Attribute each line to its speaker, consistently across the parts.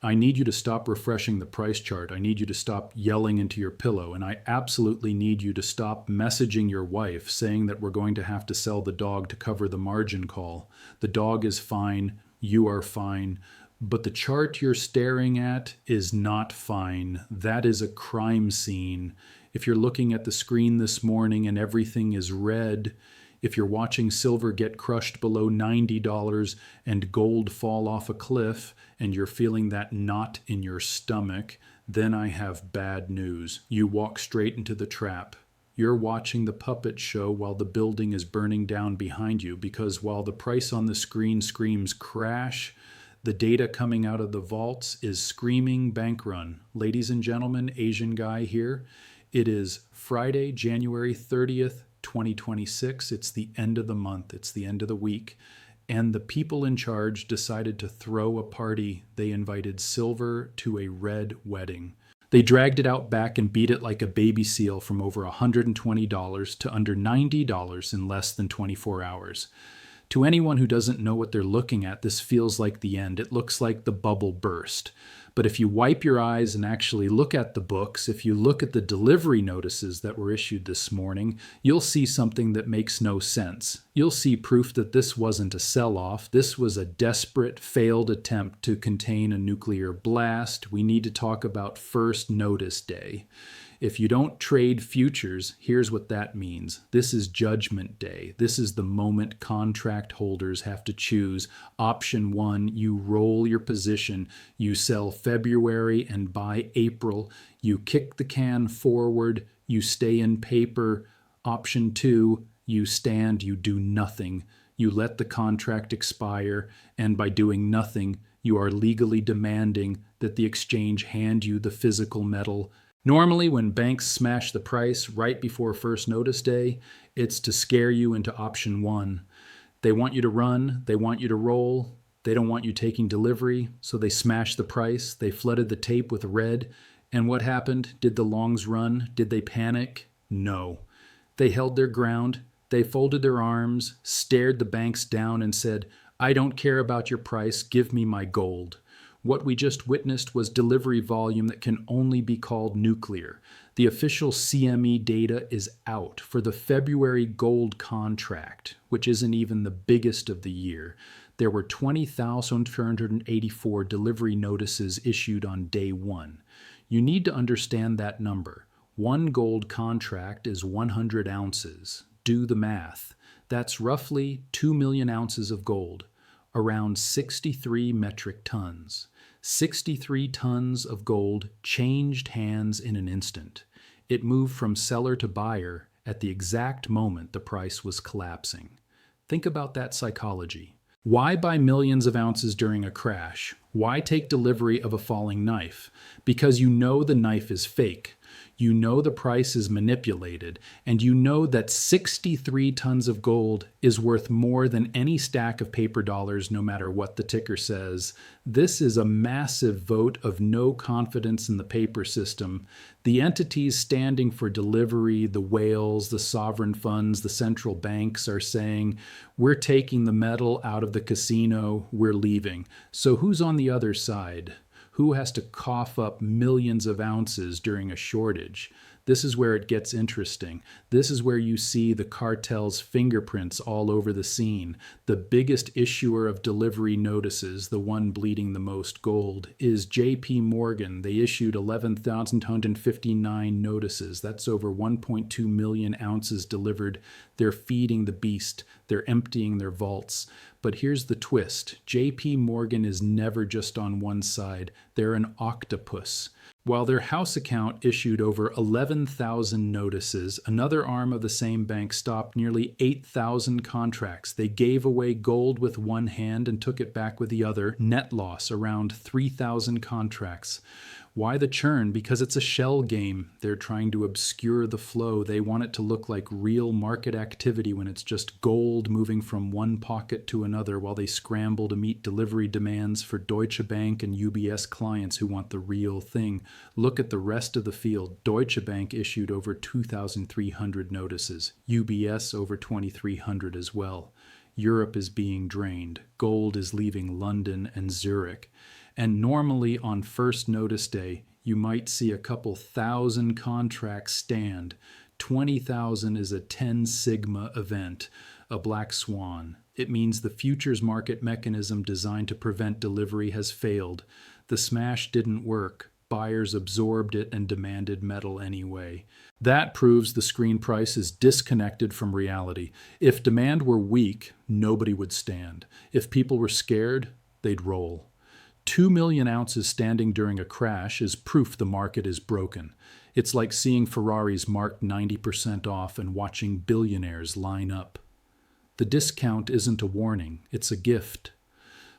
Speaker 1: I need you to stop refreshing the price chart. I need you to stop yelling into your pillow. And I absolutely need you to stop messaging your wife saying that we're going to have to sell the dog to cover the margin call. The dog is fine. You are fine. But the chart you're staring at is not fine. That is a crime scene. If you're looking at the screen this morning and everything is red, if you're watching silver get crushed below $90 and gold fall off a cliff and you're feeling that knot in your stomach, then I have bad news. You walk straight into the trap. You're watching the puppet show while the building is burning down behind you, because while the price on the screen screams crash, the data coming out of the vaults is screaming bank run. Ladies and gentlemen, Asian guy here. It is Friday, January 30th, 2026. It's the end of the month. It's the end of the week. And the people in charge decided to throw a party. They invited silver to a red wedding. They dragged it out back and beat it like a baby seal from over $120 to under $90 in less than 24 hours. To anyone who doesn't know what they're looking at, this feels like the end. It looks like the bubble burst. But if you wipe your eyes and actually look at the books, if you look at the delivery notices that were issued this morning, you'll see something that makes no sense. You'll see proof that this wasn't a sell-off. This was a desperate, failed attempt to contain a nuclear blast. We need to talk about first notice day. If you don't trade futures, here's what that means. This is judgment day. This is the moment contract holders have to choose. Option 1, you roll your position. You sell February and buy April. You kick the can forward. You stay in paper. Option 2, you stand, you do nothing. You let the contract expire, and by doing nothing, you are legally demanding that the exchange hand you the physical metal. Normally, when banks smash the price right before first notice day, it's to scare you into option 1. They want you to run, they want you to roll, they don't want you taking delivery, so they smash the price. They flooded the tape with red. And what happened? Did the longs run? Did they panic? No. They held their ground, they folded their arms, stared the banks down and said, "I don't care about your price, give me my gold." What we just witnessed was delivery volume that can only be called nuclear. The official CME data is out for the February gold contract, which isn't even the biggest of the year. There were 20,484 delivery notices issued on day 1. You need to understand that number. One gold contract is 100 ounces. Do the math. That's roughly 2 million ounces of gold, around 63 metric tons. 63 tons of gold changed hands in an instant. It moved from seller to buyer at the exact moment the price was collapsing. Think about that psychology. Why buy millions of ounces during a crash? Why take delivery of a falling knife? Because you know the knife is fake. You know the price is manipulated, and you know that 63 tons of gold is worth more than any stack of paper dollars, no matter what the ticker says. This is a massive vote of no confidence in the paper system. The entities standing for delivery, the whales, the sovereign funds, the central banks are saying, we're taking the metal out of the casino, we're leaving. So who's on the other side? Who has to cough up millions of ounces during a shortage? This is where it gets interesting. This is where you see the cartel's fingerprints all over the scene. The biggest issuer of delivery notices, the one bleeding the most gold, is JP Morgan. They issued 11,159 notices. That's over 1.2 million ounces delivered. They're feeding the beast. They're emptying their vaults. But here's the twist. JP Morgan is never just on one side. They're an octopus. While their house account issued over 11,000 notices, another arm of the same bank stopped nearly 8,000 contracts. They gave away gold with one hand and took it back with the other. Net loss around 3,000 contracts. Why the churn? Because it's a shell game. They're trying to obscure the flow. They want it to look like real market activity when it's just gold moving from one pocket to another while they scramble to meet delivery demands for Deutsche Bank and UBS clients who want the real thing. Look at the rest of the field. Deutsche Bank issued over 2,300 notices. UBS over 2,300 as well. Europe is being drained. Gold is leaving London and Zurich. And normally on first notice day, you might see a couple thousand contracts stand. 20,000 is a 10 sigma event, a black swan. It means the futures market mechanism designed to prevent delivery has failed. The smash didn't work. Buyers absorbed it and demanded metal anyway. That proves the screen price is disconnected from reality. If demand were weak, nobody would stand. If people were scared, they'd roll. 2 million ounces standing during a crash is proof the market is broken. It's like seeing Ferraris marked 90% off and watching billionaires line up. The discount isn't a warning, it's a gift.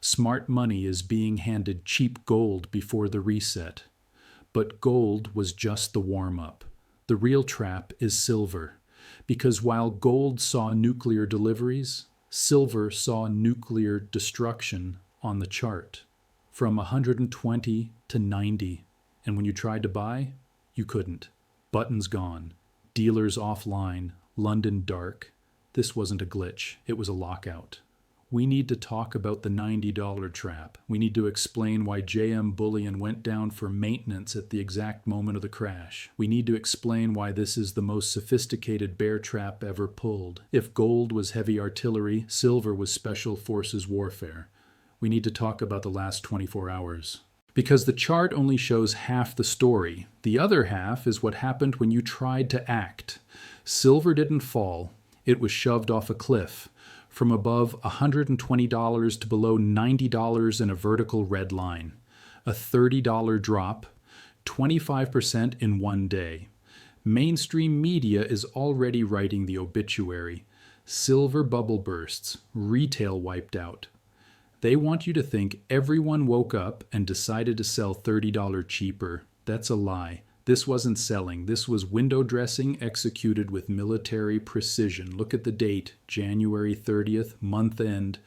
Speaker 1: Smart money is being handed cheap gold before the reset. But gold was just the warm-up. The real trap is silver, because while gold saw nuclear deliveries, silver saw nuclear destruction on the chart. From 120 to 90, and when you tried to buy, you couldn't. Buttons gone, dealers offline, London dark. This wasn't a glitch, it was a lockout. We need to talk about the $90 trap. We need to explain why Bullion went down for maintenance at the exact moment of the crash. We need to explain why this is the most sophisticated bear trap ever pulled. If gold was heavy artillery, silver was special forces warfare. We need to talk about the last 24 hours. Because the chart only shows half the story. The other half is what happened when you tried to act. Silver didn't fall. It was shoved off a cliff. From above $120 to below $90 in a vertical red line. A $30 drop, 25% in one day. Mainstream media is already writing the obituary. Silver bubble bursts, retail wiped out. They want you to think everyone woke up and decided to sell $30 cheaper. That's a lie. This wasn't selling. This was window dressing executed with military precision. Look at the date, January 30th, month end.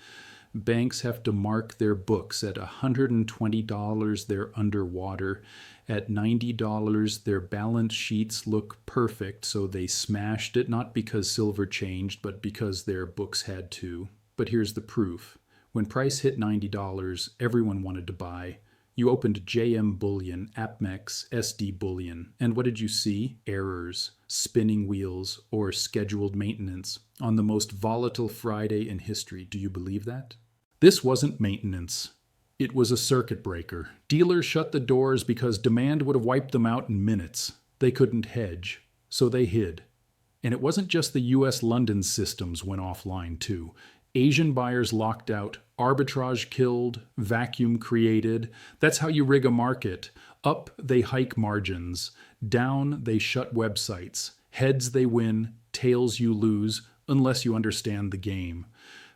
Speaker 1: Banks have to mark their books. At $120, they're underwater. At $90, their balance sheets look perfect, so they smashed it, not because silver changed, but because their books had to. But here's the proof. When price hit $90, everyone wanted to buy. You opened Bullion, APMEX, SD Bullion, and what did you see? Errors, spinning wheels, or scheduled maintenance on the most volatile Friday in history. Do you believe that? This wasn't maintenance. It was a circuit breaker. Dealers shut the doors because demand would have wiped them out in minutes. They couldn't hedge, so they hid. And it wasn't just the US London systems went offline too. Asian buyers locked out, arbitrage killed, vacuum created. That's how you rig a market. Up, they hike margins. Down, they shut websites. Heads, they win. Tails, you lose, unless you understand the game.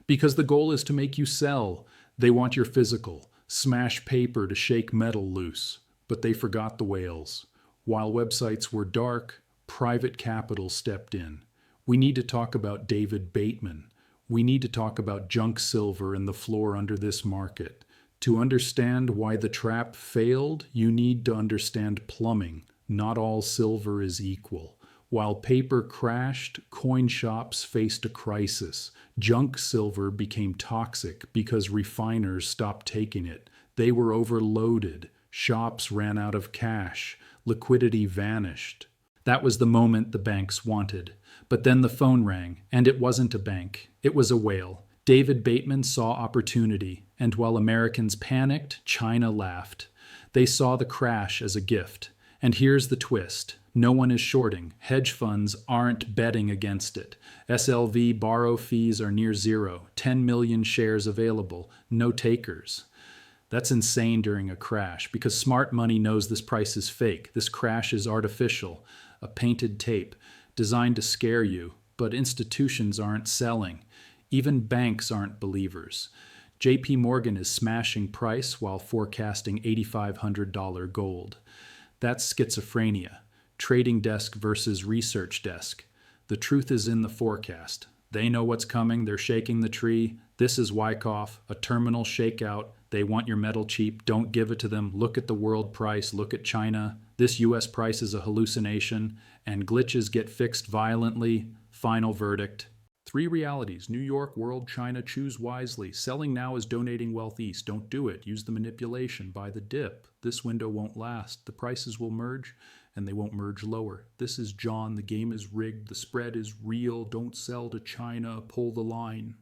Speaker 1: Because the goal is to make you sell. They want your physical. Smash paper to shake metal loose. But they forgot the whales. While websites were dark, private capital stepped in. We need to talk about David Bateman. We need to talk about junk silver and the floor under this market. To understand why the trap failed, you need to understand plumbing. Not all silver is equal. While paper crashed, coin shops faced a crisis. Junk silver became toxic because refiners stopped taking it. They were overloaded. Shops ran out of cash. Liquidity vanished. That was the moment the banks wanted. But then the phone rang, and it wasn't a bank. It was a whale. David Bateman saw opportunity, and while Americans panicked, China laughed. They saw the crash as a gift. And here's the twist. No one is shorting. Hedge funds aren't betting against it. SLV borrow fees are near zero. 10 million shares available. No takers. That's insane during a crash, because smart money knows this price is fake. This crash is artificial, a painted tape, designed to scare you. But institutions aren't selling. Even banks aren't believers. JP Morgan is smashing price while forecasting $8,500 gold. That's schizophrenia. Trading desk versus research desk. The truth is in the forecast. They know what's coming. They're shaking the tree. This is Wyckoff, a terminal shakeout. They want your metal cheap. Don't give it to them. Look at the world price. Look at China. This U.S. price is a hallucination, and glitches get fixed violently. Final verdict. Three realities: New York, world, China. Choose wisely. Selling now is donating wealth east. Don't do it. Use the manipulation. Buy the dip. This window won't last. The prices will merge, and they won't merge lower. This is John. The game is rigged. The spread is real. Don't sell to China. Pull the line.